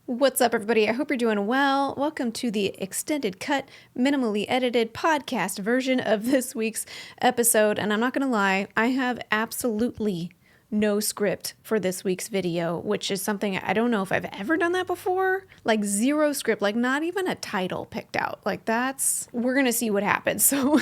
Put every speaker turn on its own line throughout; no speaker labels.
What's up, everybody? I hope you're doing well. Welcome to the extended cut, minimally edited podcast version of this week's episode. And I'm not going to lie, I have absolutely no script for this week's video, which is something I don't know if I've ever done that before. Like zero script, like not even a title picked out. We're going to see what happens. So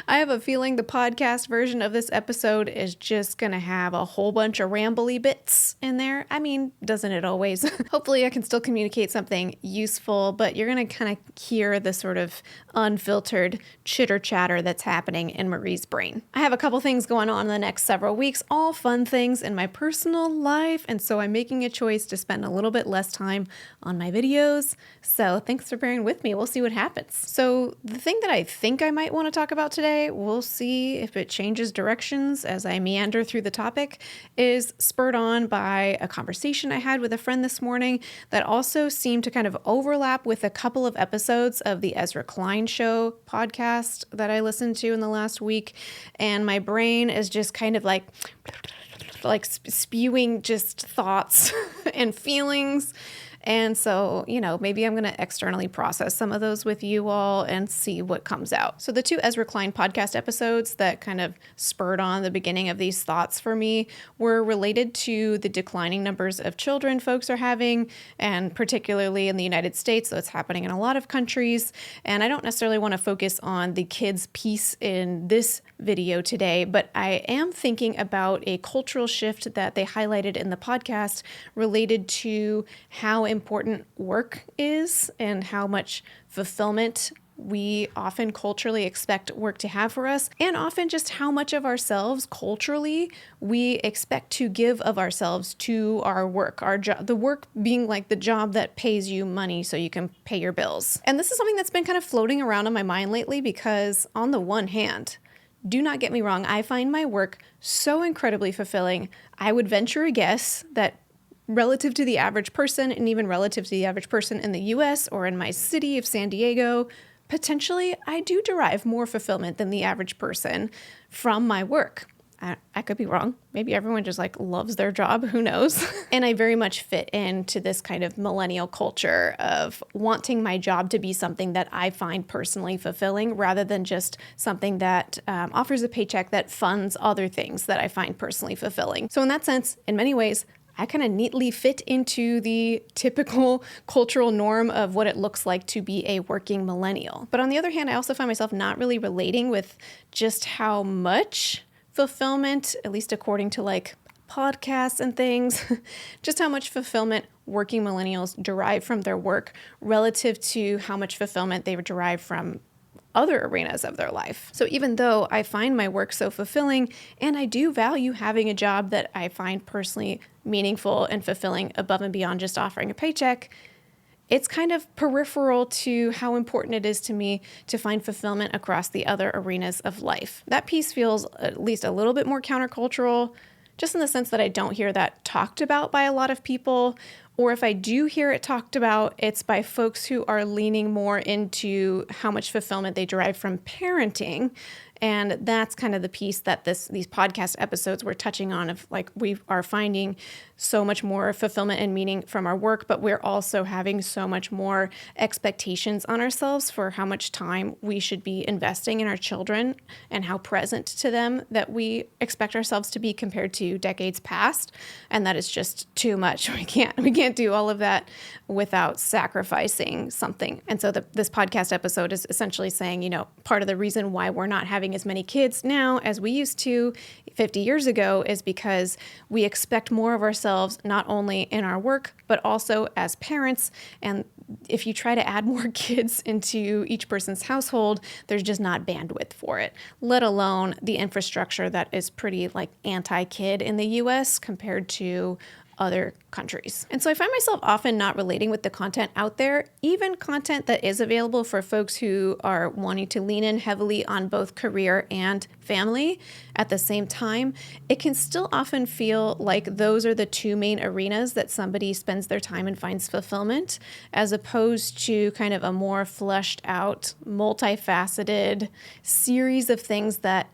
I have a feeling the podcast version of this episode is just going to have a whole bunch of rambly bits in there. I mean, doesn't it always? Hopefully I can still communicate something useful, but you're going to kind of hear the sort of unfiltered chitter chatter that's happening in Marie's brain. I have a couple things going on in the next several weeks, all fun things in my personal life, and so I'm making a choice to spend a little bit less time on my videos. So thanks for bearing with me. We'll see what happens. So the thing that I think I might want to talk about today, we'll see if it changes directions as I meander through the topic, is spurred on by a conversation I had with a friend this morning that also seemed to kind of overlap with a couple of episodes of the Ezra Klein show podcast that I listened to in the last week. And my brain is just kind of like spewing just thoughts and feelings. And so, maybe I'm going to externally process some of those with you all and see what comes out. So the two Ezra Klein podcast episodes that kind of spurred on the beginning of these thoughts for me were related to the declining numbers of children folks are having, and particularly in the United States, so it's happening in a lot of countries. And I don't necessarily want to focus on the kids piece in this video today, but I am thinking about a cultural shift that they highlighted in the podcast related to how important work is and how much fulfillment we often culturally expect work to have for us, and often just how much of ourselves culturally we expect to give of ourselves to our work, our job, the work being like the job that pays you money so you can pay your bills. And this is something that's been kind of floating around in my mind lately because on the one hand, do not get me wrong, I find my work so incredibly fulfilling. I would venture a guess that relative to the average person, and even relative to the average person in the US or in my city of San Diego, potentially I do derive more fulfillment than the average person from my work. I could be wrong. Maybe everyone just loves their job. Who knows? And I very much fit into this kind of millennial culture of wanting my job to be something that I find personally fulfilling rather than just something that offers a paycheck that funds other things that I find personally fulfilling. So in that sense, in many ways, I kind of neatly fit into the typical cultural norm of what it looks like to be a working millennial. But on the other hand, I also find myself not really relating with just how much fulfillment, at least according to podcasts and things, just how much fulfillment working millennials derive from their work relative to how much fulfillment they derive from other arenas of their life. So even though I find my work so fulfilling, and I do value having a job that I find personally meaningful and fulfilling above and beyond just offering a paycheck, it's kind of peripheral to how important it is to me to find fulfillment across the other arenas of life. That piece feels at least a little bit more countercultural, just in the sense that I don't hear that talked about by a lot of people. Or if I do hear it talked about, it's by folks who are leaning more into how much fulfillment they derive from parenting. And that's kind of the piece that these podcast episodes were touching on of we are finding so much more fulfillment and meaning from our work, but we're also having so much more expectations on ourselves for how much time we should be investing in our children and how present to them that we expect ourselves to be compared to decades past. And that is just too much. We can't do all of that without sacrificing something. And so this podcast episode is essentially saying, part of the reason why we're not having as many kids now as we used to 50 years ago is because we expect more of ourselves, not only in our work, but also as parents. And if you try to add more kids into each person's household, there's just not bandwidth for it, let alone the infrastructure that is pretty anti-kid in the US compared to other countries. And so I find myself often not relating with the content out there, even content that is available for folks who are wanting to lean in heavily on both career and family at the same time. It can still often feel like those are the two main arenas that somebody spends their time and finds fulfillment, as opposed to kind of a more fleshed out, multifaceted series of things that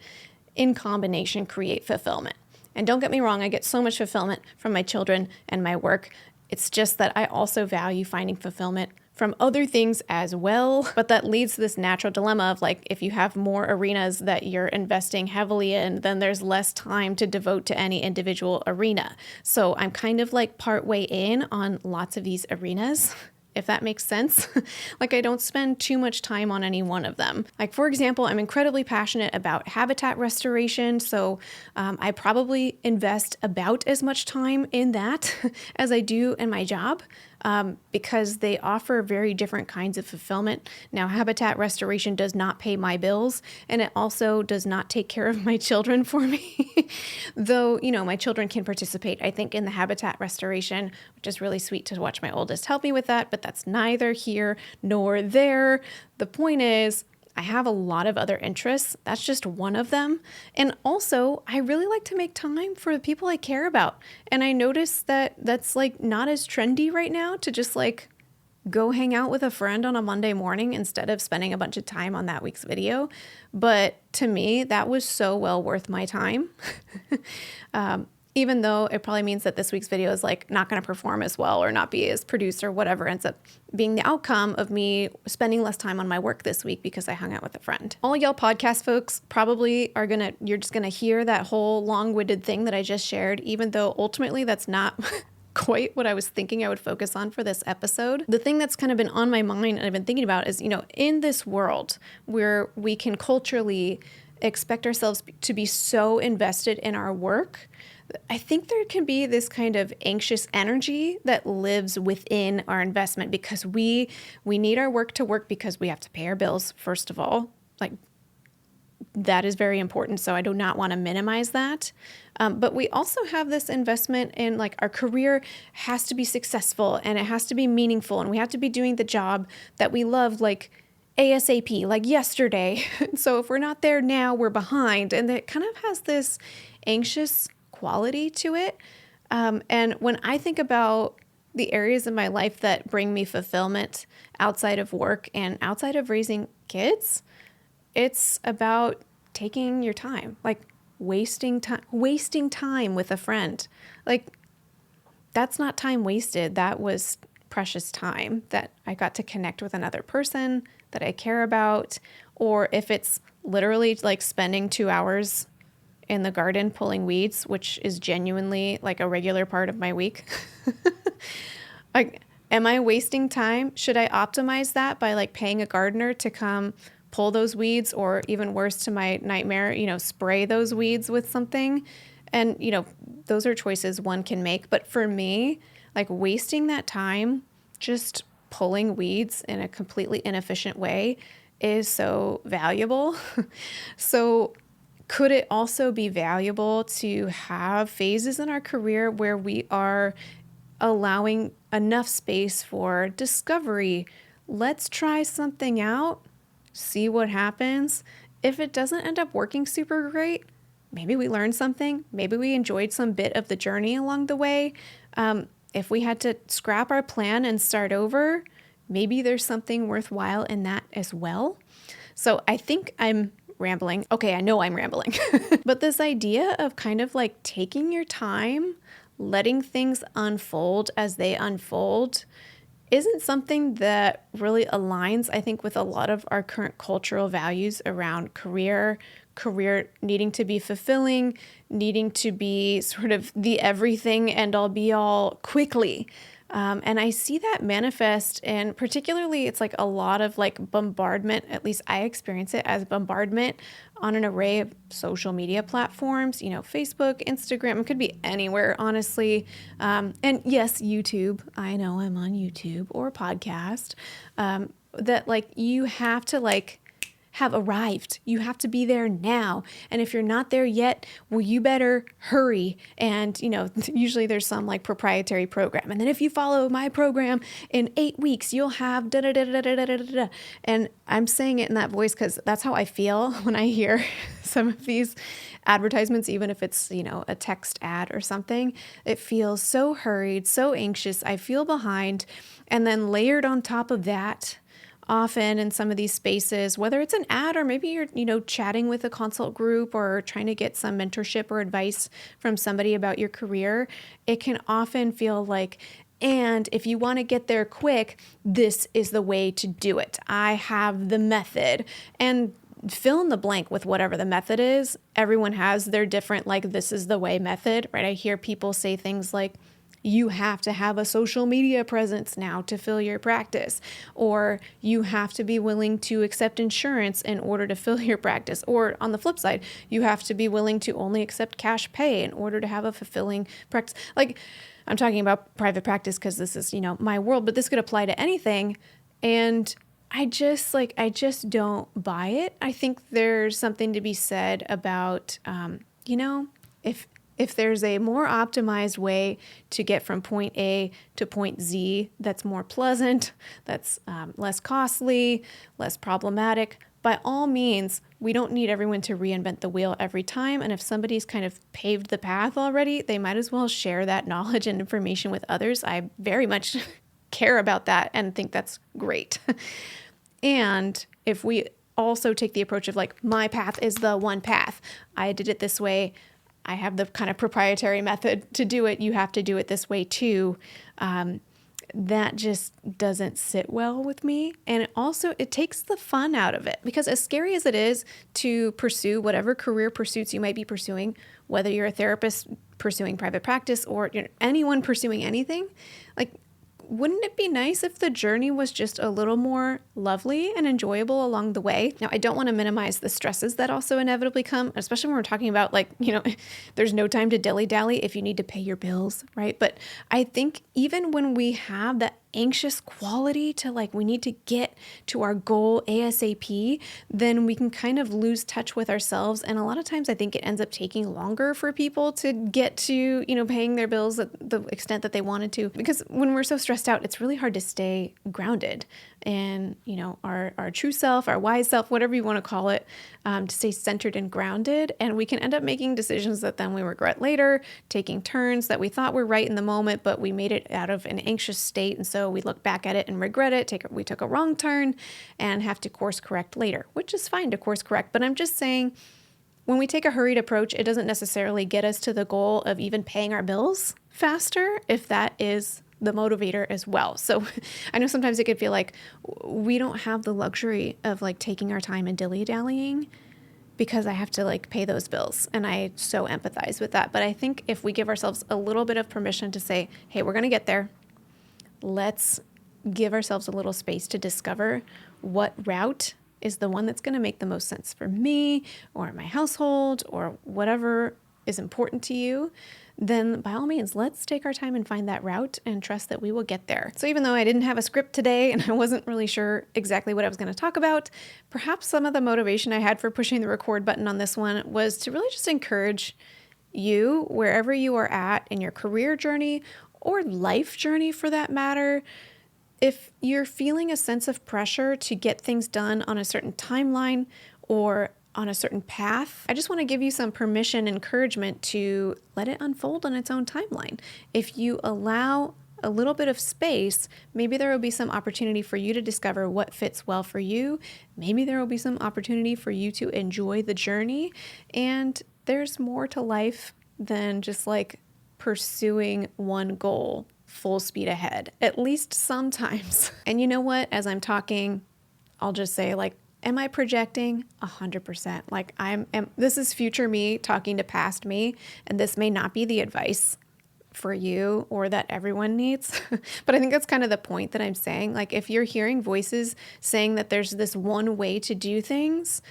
in combination create fulfillment. And don't get me wrong, I get so much fulfillment from my children and my work. It's just that I also value finding fulfillment from other things as well. But that leads to this natural dilemma of like, if you have more arenas that you're investing heavily in, then there's less time to devote to any individual arena. So I'm kind of like partway in on lots of these arenas, if that makes sense. Like I don't spend too much time on any one of them. Like for example, I'm incredibly passionate about habitat restoration. So I probably invest about as much time in that as I do in my job. Because they offer very different kinds of fulfillment. Now, habitat restoration does not pay my bills, and it also does not take care of my children for me. Though, my children can participate, I think, in the habitat restoration, which is really sweet to watch my oldest help me with that, but that's neither here nor there. The point is, I have a lot of other interests. That's just one of them. And also, I really like to make time for the people I care about. And I noticed that that's like not as trendy right now to just like go hang out with a friend on a Monday morning instead of spending a bunch of time on that week's video. But to me, that was so well worth my time. Even though it probably means that this week's video is like not going to perform as well or not be as produced or whatever ends up being the outcome of me spending less time on my work this week because I hung out with a friend. All y'all podcast folks probably you're just going to hear that whole long-winded thing that I just shared, even though ultimately that's not quite what I was thinking I would focus on for this episode. The thing that's kind of been on my mind and I've been thinking about is, in this world where we can culturally expect ourselves to be so invested in our work, I think there can be this kind of anxious energy that lives within our investment because we need our work to work because we have to pay our bills, first of all. Like, that is very important. So I do not want to minimize that. But we also have this investment in like our career has to be successful and it has to be meaningful and we have to be doing the job that we love, like ASAP, like yesterday. So if we're not there now, we're behind. And it kind of has this anxious quality to it. And when I think about the areas in my life that bring me fulfillment outside of work and outside of raising kids, it's about taking your time, like wasting time with a friend. Like that's not time wasted. That was precious time that I got to connect with another person that I care about. Or if it's literally like spending 2 hours in the garden pulling weeds, which is genuinely like a regular part of my week. Like, am I wasting time? Should I optimize that by like paying a gardener to come pull those weeds, or even worse to my nightmare, spray those weeds with something? And, those are choices one can make. But for me, like wasting that time just pulling weeds in a completely inefficient way is so valuable. So could it also be valuable to have phases in our career where we are allowing enough space for discovery? Let's try something out, see what happens. If it doesn't end up working super great, maybe we learned something. Maybe we enjoyed some bit of the journey along the way. If we had to scrap our plan and start over, maybe there's something worthwhile in that as well. So I think I'm rambling. Okay, I know I'm rambling. But this idea of kind of like taking your time, letting things unfold as they unfold, isn't something that really aligns, I think, with a lot of our current cultural values around career needing to be fulfilling, needing to be sort of the everything and all be all quickly. And I see that manifest, and particularly it's like a lot of like bombardment, at least I experience it as bombardment on an array of social media platforms, Facebook, Instagram, it could be anywhere, honestly. And yes, YouTube, I know I'm on YouTube or podcast, that like you have to like have arrived. You have to be there now. And if you're not there yet, well, you better hurry. And, usually there's some like proprietary program. And then if you follow my program in 8 weeks, you'll have da da da da da da da da. And I'm saying it in that voice because that's how I feel when I hear some of these advertisements, even if it's, a text ad or something. It feels so hurried, so anxious. I feel behind. And then layered on top of that, often in some of these spaces, whether it's an ad or maybe you're, chatting with a consult group or trying to get some mentorship or advice from somebody about your career, it can often feel like And if you want to get there quick, this is the way to do it. I have the method. And fill in the blank with whatever the method is. Everyone has their different, like, this is the way method, right? I hear people say things like, you have to have a social media presence now to fill your practice, or you have to be willing to accept insurance in order to fill your practice. Or on the flip side, you have to be willing to only accept cash pay in order to have a fulfilling practice. Like, I'm talking about private practice because this is, my world, but this could apply to anything. And I just don't buy it. I think there's something to be said about, if there's a more optimized way to get from point A to point Z that's more pleasant, that's less costly, less problematic, by all means, we don't need everyone to reinvent the wheel every time. And if somebody's kind of paved the path already, they might as well share that knowledge and information with others. I very much care about that and think that's great. And if we also take the approach of like, my path is the one path, I did it this way, I have the kind of proprietary method to do it, you have to do it this way too, that just doesn't sit well with me. And it takes the fun out of it, because as scary as it is to pursue whatever career pursuits you might be pursuing, whether you're a therapist pursuing private practice or anyone pursuing anything, like, wouldn't it be nice if the journey was just a little more lovely and enjoyable along the way? Now, I don't want to minimize the stresses that also inevitably come, especially when we're talking about there's no time to dilly-dally if you need to pay your bills, right? But I think even when we have that anxious quality to we need to get to our goal ASAP, then we can kind of lose touch with ourselves. And a lot of times I think it ends up taking longer for people to get to, paying their bills at the extent that they wanted to. Because when we're so stressed out, it's really hard to stay grounded in, our true self, our wise self, whatever you want to call it, to stay centered and grounded. And we can end up making decisions that then we regret later, taking turns that we thought were right in the moment, but we made it out of an anxious state. And so we look back at it and regret it, we took a wrong turn and have to course correct later, which is fine to course correct. But I'm just saying, when we take a hurried approach, it doesn't necessarily get us to the goal of even paying our bills faster, if that is the motivator as well. So I know sometimes it could feel like we don't have the luxury of taking our time and dilly-dallying because I have to pay those bills. And I so empathize with that. But I think if we give ourselves a little bit of permission to say, hey, we're going to get there. Let's give ourselves a little space to discover what route is the one that's going to make the most sense for me or my household or whatever is important to you, then by all means, let's take our time and find that route and trust that we will get there. So even though I didn't have a script today and I wasn't really sure exactly what I was going to talk about, perhaps some of the motivation I had for pushing the record button on this one was to really just encourage you, wherever you are at in your career journey or life journey for that matter, if you're feeling a sense of pressure to get things done on a certain timeline or on a certain path, I just want to give you some permission, encouragement to let it unfold on its own timeline. If you allow a little bit of space, maybe there will be some opportunity for you to discover what fits well for you. Maybe there will be some opportunity for you to enjoy the journey. And there's more to life than just pursuing one goal full speed ahead, at least sometimes. And you know what? As I'm talking, I'll just say am I projecting? 100%. This is future me talking to past me, and this may not be the advice for you or that everyone needs. But I think that's kind of the point that I'm saying. If you're hearing voices saying that there's this one way to do things,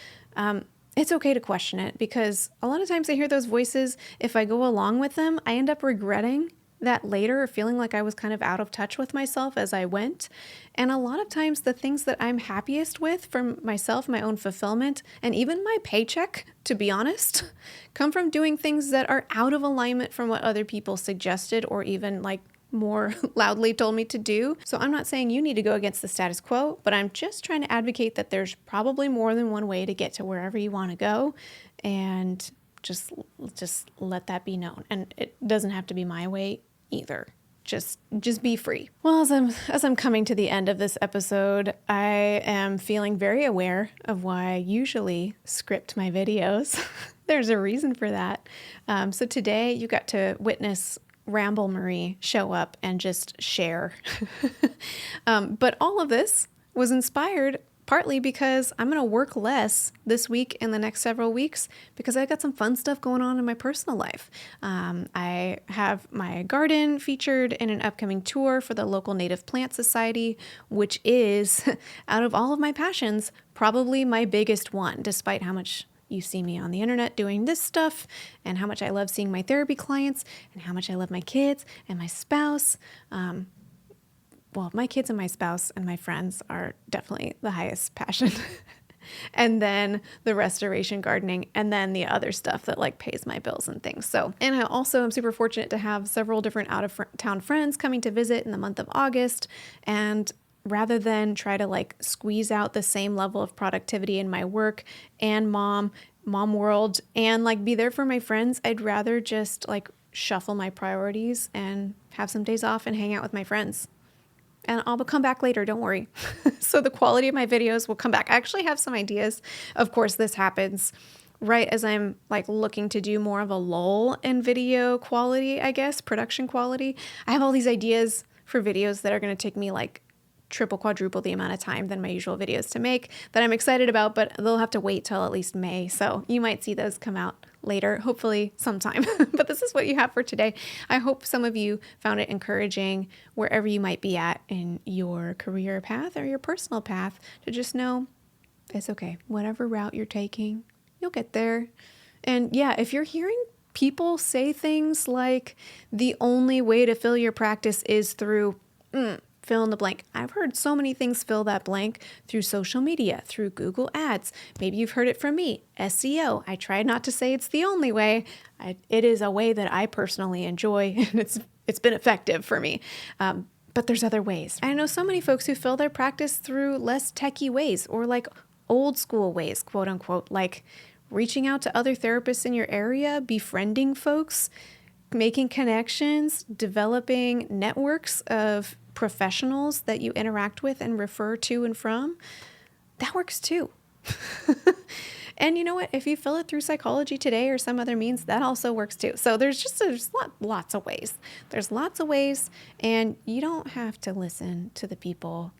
it's okay to question it, because a lot of times I hear those voices. If I go along with them, I end up regretting that later, or feeling like I was kind of out of touch with myself as I went. And a lot of times the things that I'm happiest with for myself, my own fulfillment, and even my paycheck, to be honest, come from doing things that are out of alignment from what other people suggested or even more loudly told me to do. So I'm not saying you need to go against the status quo, but I'm just trying to advocate that there's probably more than one way to get to wherever you want to go, and just let that be known. And it doesn't have to be my way either. Just be free. Well, as I'm coming to the end of this episode, I am feeling very aware of why I usually script my videos. There's a reason for that. So today you got to witness Ramble Marie show up and just share. But all of this was inspired partly because I'm going to work less this week and the next several weeks because I got some fun stuff going on in my personal life. I have my garden featured in an upcoming tour for the local Native Plant Society, which is, out of all of my passions, probably my biggest one, despite how much you see me on the internet doing this stuff and how much I love seeing my therapy clients and how much I love my kids and my spouse. Well, my kids and my spouse and my friends are definitely the highest passion. And then the restoration gardening, and then the other stuff that like pays my bills and things. So, and I also am super fortunate to have several different out of town friends coming to visit in the month of August. And rather than try to like squeeze out the same level of productivity in my work and mom world and like be there for my friends, I'd rather just like shuffle my priorities and have some days off and hang out with my friends. And I'll come back later, don't worry. So the quality of my videos will come back. I actually have some ideas. Of course, this happens right as I'm like looking to do more of a lull in video quality, I guess, production quality. I have all these ideas for videos that are going to take me like triple, quadruple the amount of time than my usual videos to make that I'm excited about, but they'll have to wait till at least May. So you might see those come out later, hopefully sometime. But this is what you have for today. I hope some of you found it encouraging wherever you might be at in your career path or your personal path to just know it's okay. Whatever route you're taking, you'll get there. And yeah, if you're hearing people say things like the only way to fill your practice is through fill in the blank. I've heard so many things fill that blank through social media, through Google Ads. Maybe you've heard it from me, SEO. I try not to say it's the only way. It is a way that I personally enjoy, and it's been effective for me. But there's other ways. I know so many folks who fill their practice through less techie ways or like old school ways, quote unquote, like reaching out to other therapists in your area, befriending folks, making connections, developing networks of professionals that you interact with and refer to and from. That works too. And you know what? If you fill it through Psychology Today or some other means, that also works too. So there's lots of ways. There's lots of ways, and you don't have to listen to the people.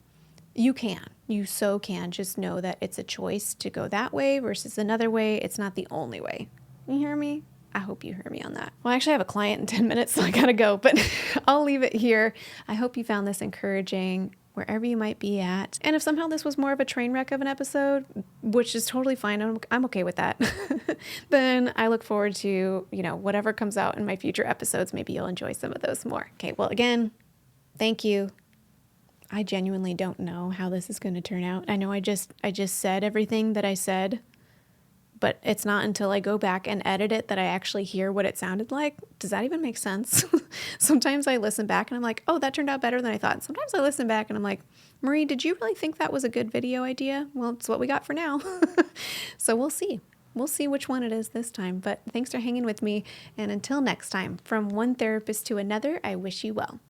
You can. You so can. Just know that it's a choice to go that way versus another way. It's not the only way. You hear me? I hope you hear me on that. Well, I actually have a client in 10 minutes, so I gotta go, but I'll leave it here. I hope you found this encouraging wherever you might be at. And if somehow this was more of a train wreck of an episode, which is totally fine, I'm okay with that, then I look forward to, whatever comes out in my future episodes. Maybe you'll enjoy some of those more. Okay, well, again, thank you. I genuinely don't know how this is going to turn out. I know I just said everything that I said, but it's not until I go back and edit it that I actually hear what it sounded like. Does that even make sense? Sometimes I listen back and I'm like, oh, that turned out better than I thought. Sometimes I listen back and I'm like, Marie, did you really think that was a good video idea? Well, it's what we got for now. So we'll see. We'll see which one it is this time. But thanks for hanging with me. And until next time, from one therapist to another, I wish you well.